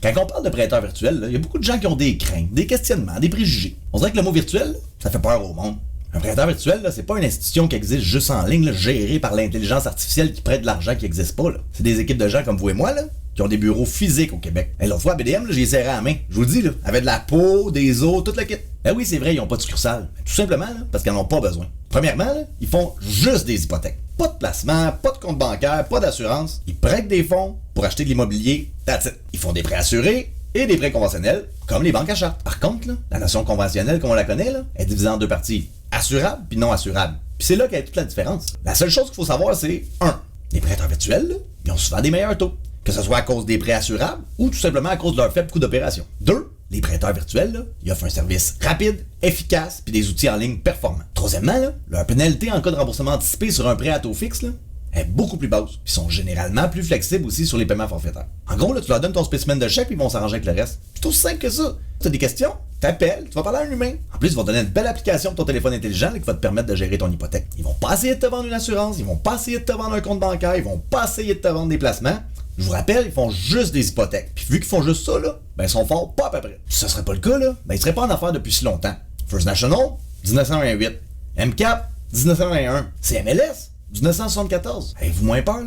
Quand on parle de prêteur virtuel, il y a beaucoup de gens qui ont des craintes, des questionnements, des préjugés. On dirait que le mot virtuel, ça fait peur au monde. Un prêteur virtuel, c'est pas une institution qui existe juste en ligne, gérée par l'intelligence artificielle qui prête de l'argent qui n'existe pas. C'est des équipes de gens comme vous et moi, qui ont des bureaux physiques au Québec. L'autre fois, à BDM, j'ai serré à la main. Je vous le dis, avec de la peau, des os, toute la kit. Oui, c'est vrai, ils n'ont pas de succursale. Tout simplement, parce qu'ils n'en ont pas besoin. Premièrement, ils font juste des hypothèques. Pas de placement, pas de compte bancaire, pas d'assurance. Ils prêtent des fonds pour acheter de l'immobilier. That's it. Ils font des prêts assurés et des prêts conventionnels, comme les banques à charte. Par contre, la notion conventionnelle, comme on la connaît, est divisée en deux parties. Assurable puis non assurable. Puis c'est là qu'est toute la différence. La seule chose qu'il faut savoir, c'est 1. Les prêteurs virtuels, ils ont souvent des meilleurs taux. Que ce soit à cause des prêts assurables ou tout simplement à cause de leur faible coût d'opération. 2. Les prêteurs virtuels, ils offrent un service rapide, efficace puis des outils en ligne performants. Troisièmement, leur pénalité en cas de remboursement anticipé sur un prêt à taux fixe est beaucoup plus basse. Ils sont généralement plus flexibles aussi sur les paiements forfaitaires. En gros, tu leur donnes ton spécimen de chèque puis ils vont s'arranger avec le reste. C'est aussi simple que ça. Tu as des questions, t'appelles, tu vas parler à un humain. En plus, ils vont te donner une belle application pour ton téléphone intelligent qui va te permettre de gérer ton hypothèque. Ils vont pas essayer de te vendre une assurance, ils vont pas essayer de te vendre un compte bancaire, ils vont pas essayer de te vendre des placements. Je vous rappelle, ils font juste des hypothèques. Puis vu qu'ils font juste ça, ils sont forts pas à peu près. Si ce serait pas le cas, ils seraient pas en affaires depuis si longtemps. First National, 1928. MCAP, 1921. CMLS, 1974. Avez-vous moins peur,